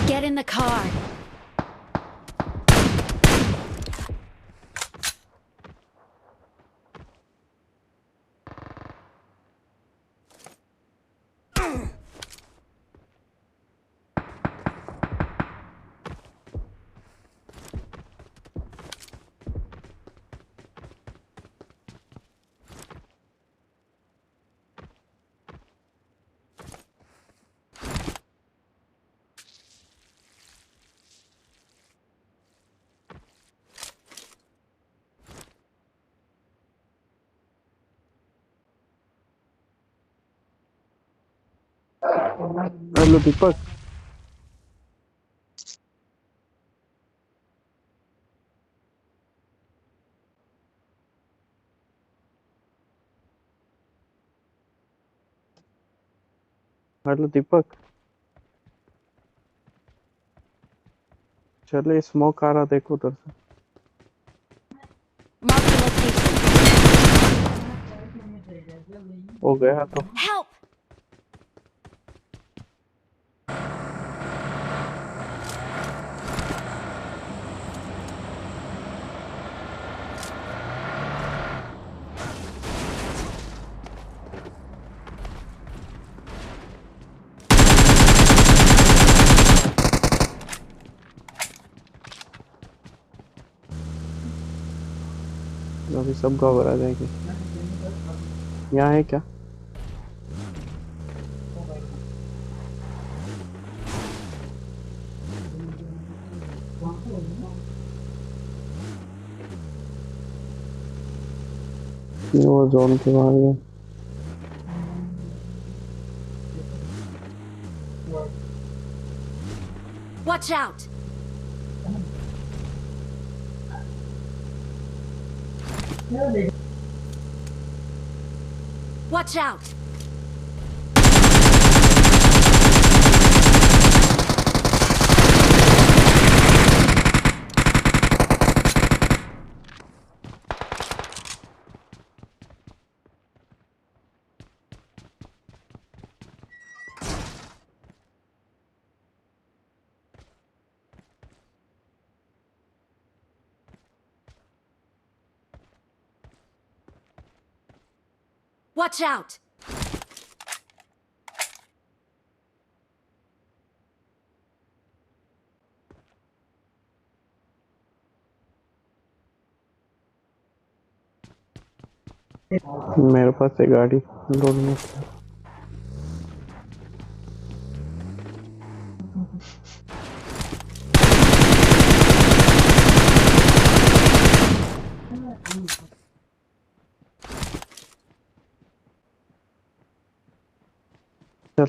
Get in the car. Hello Deepak. Hello Deepak. चले smoke आ रहा, देखो उधर से। Mark the location. हो गया तो। Help! अभी सब घबरा जाएंगे। यहाँ है क्या? ये वो जोन के बाहर है। Watch out! Watch out! Watch out! मेरे पास है गाड़ी, लोड में। चल।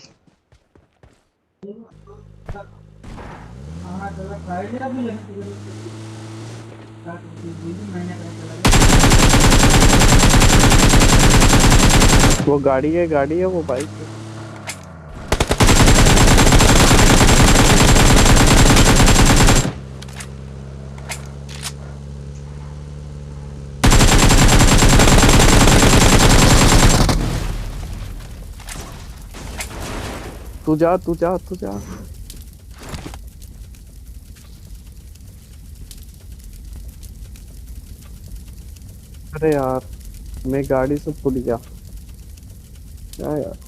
वो गाड़ी है वो बाइक है। तू जा तू जा तू जा। अरे यार, मैं गाड़ी से भूल गया। क्या यार,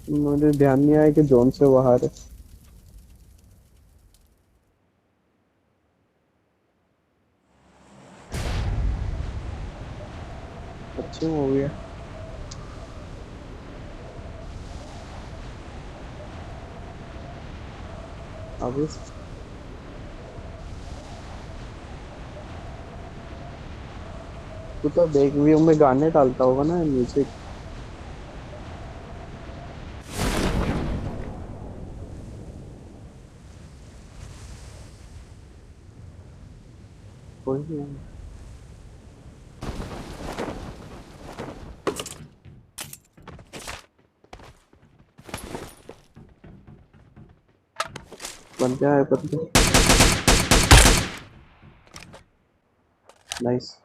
मुझे ध्यान नहीं आया कि जोन से बाहर है। अच्छी मूवी है। अभी तू तो बैक व्यू में गाने डालता होगा ना, म्यूजिक। कोई नहीं। बन गया है बंदे। नाइस।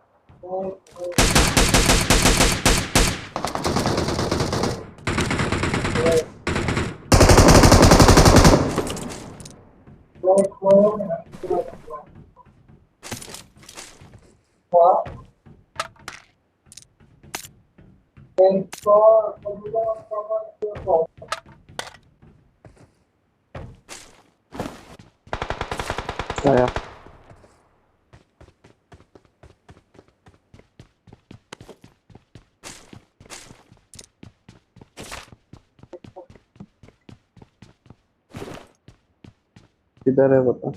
आया। किधर है बता।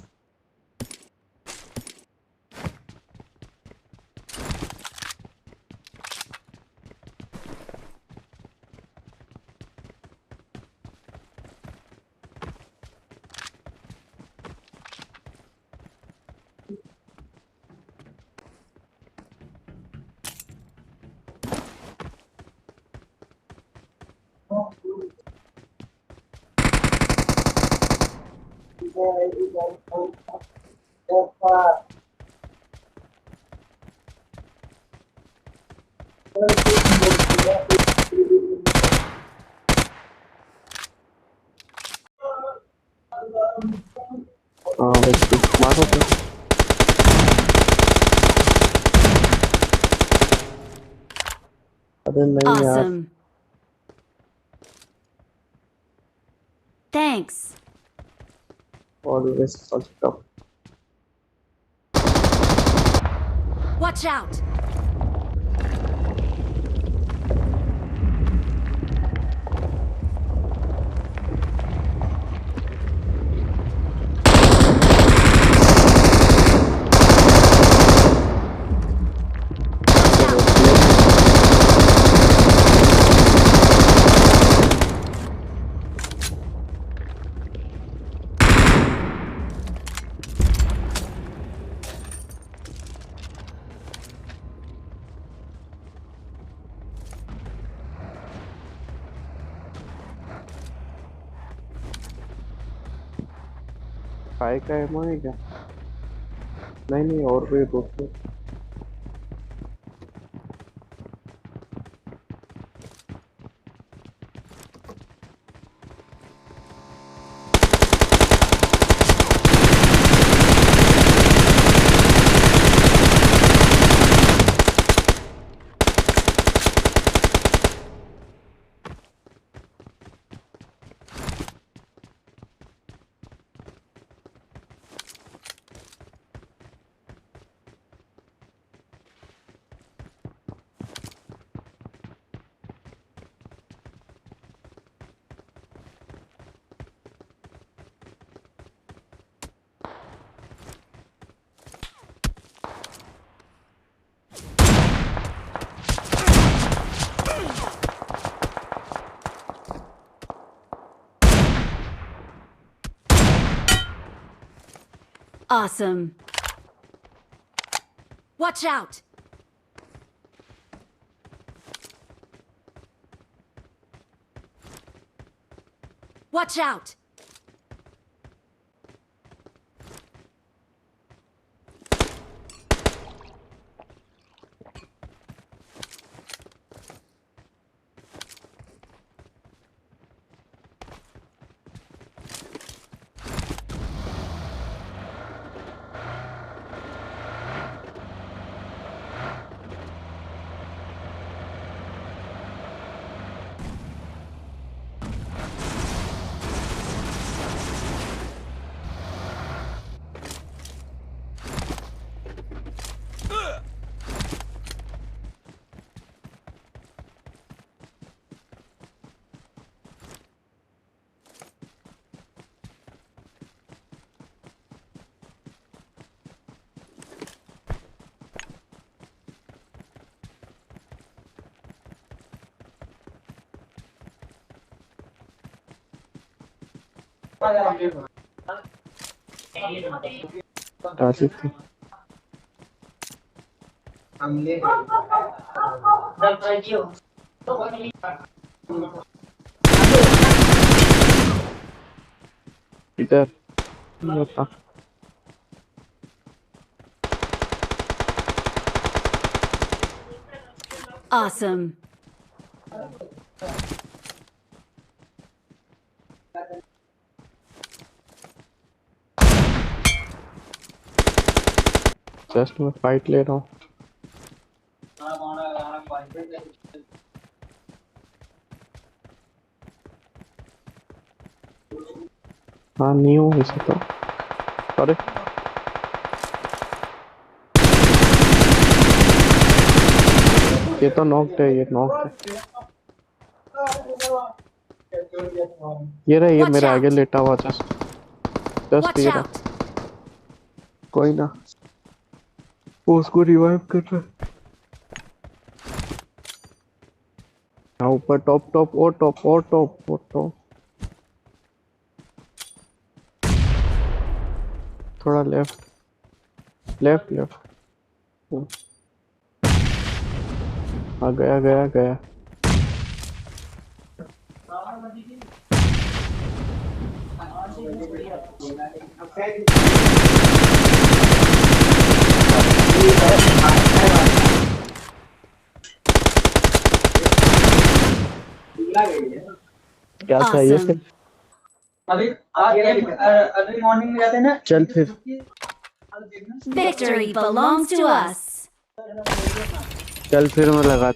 हाँ बच्चे मारो तो। अरे नहीं यार। Awesome. Thanks. Always fucked up. Watch out! Watch out! काय का एमओ है क्या? नहीं नहीं, और कोई दोस्त। Awesome. Watch out! Watch out! ताजी थी। इधर नहीं होता। Awesome. जस्ट मैं फाइट ले रहा हूँ। हाँ नहीं हूँ वैसे तो। अरे ये तो नॉक्ड है, ये नॉक्ड है। ये रहा, ये Watch मेरे आगे out. लेटा हुआ जस्ट जस्ट Watch ये out. रहा। कोई ना, वो उसको रिवाइव कर रहा है। हाँ ऊपर टॉप टॉप और टॉप और टॉप और टॉप। थोड़ा लेफ्ट लेफ्ट लेफ्ट। हाँ गया गया गया। क्या चाहिए फिर? Awesome. अभी आज अभी मॉर्निंग में जाते हैं ना। चल फिर। Victory belongs to us. चल फिर मैं लगा